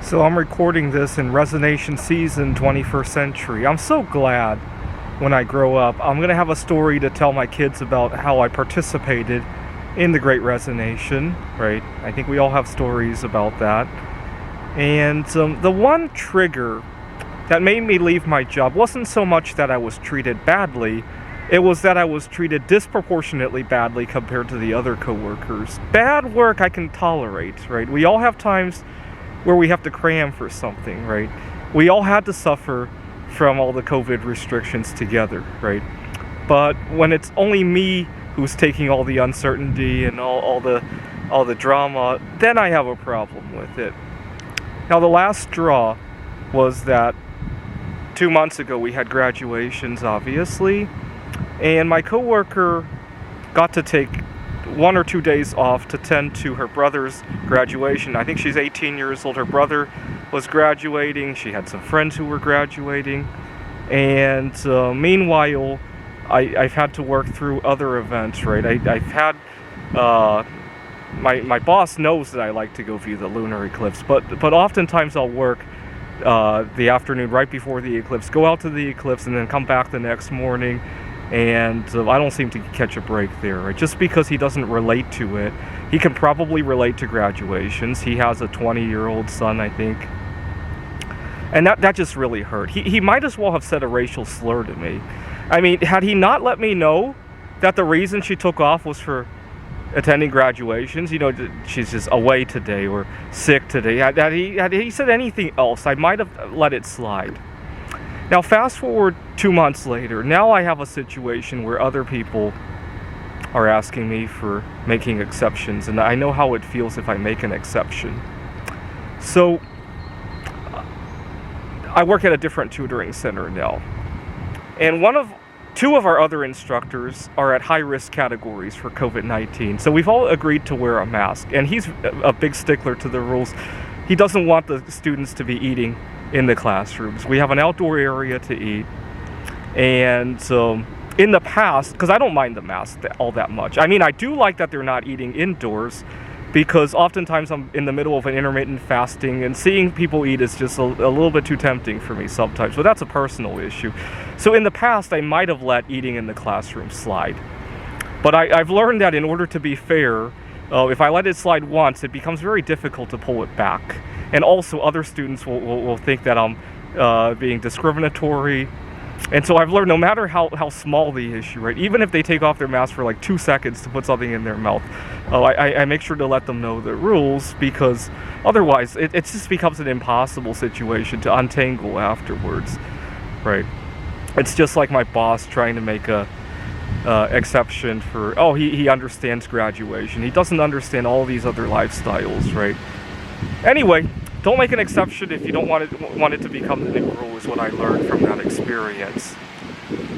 So I'm recording this in Resonation Season 21st Century. I'm so glad when I grow up, I'm going to have a story to tell my kids about how I participated in the Great Resonation, right? I think we all have stories about that. And the one trigger that made me leave my job wasn't so much that I was treated badly, it was that I was treated disproportionately badly compared to the other coworkers. Bad work I can tolerate, right? We all have times where we have to cram for something, right? We all had to suffer from all the COVID restrictions together, right? But when it's only me who's taking all the uncertainty and all the drama, then I have a problem with it. Now the last straw was that 2 months ago we had graduations, obviously, and my coworker got to take 1 or 2 days off to tend to her brother's graduation. I think she's 18 years old. Her brother was graduating. She had some friends who were graduating. And meanwhile, I've had to work through other events, right? I've had... My boss knows that I like to go view the lunar eclipse, but oftentimes I'll work the afternoon right before the eclipse, go out to the eclipse, and then come back the next morning. And I don't seem to catch a break there, right? Just because he doesn't relate to it. He can probably relate to graduations. He has a 20-year-old son, I think. And that just really hurt. He might as well have said a racial slur to me. I mean, had he not let me know that the reason she took off was for attending graduations, you know, she's just away today or sick today, had he said anything else, I might have let it slide. Now fast forward 2 months later, now I have a situation where other people are asking me for making exceptions, and I know how it feels if I make an exception. So I work at a different tutoring center now, and two of our other instructors are at high-risk categories for COVID-19. So we've all agreed to wear a mask, and he's a big stickler to the rules. He doesn't want the students to be eating in the classrooms. We have an outdoor area to eat, and in the past, because I don't mind the mask all that much. I mean, I do like that they're not eating indoors, because oftentimes I'm in the middle of an intermittent fasting, and seeing people eat is just a little bit too tempting for me sometimes, but that's a personal issue. So in the past, I might have let eating in the classroom slide. But I've learned that in order to be fair, if I let it slide once, it becomes very difficult to pull it back. And also other students will think that I'm being discriminatory. And so I've learned no matter how small the issue, right, even if they take off their mask for like 2 seconds to put something in their mouth, I make sure to let them know the rules, because otherwise it just becomes an impossible situation to untangle afterwards, right? It's just like my boss trying to make a exception for, he understands graduation. He doesn't understand all these other lifestyles, right? Anyway, don't make an exception if you don't want it to become the new rule, is what I learned from that experience.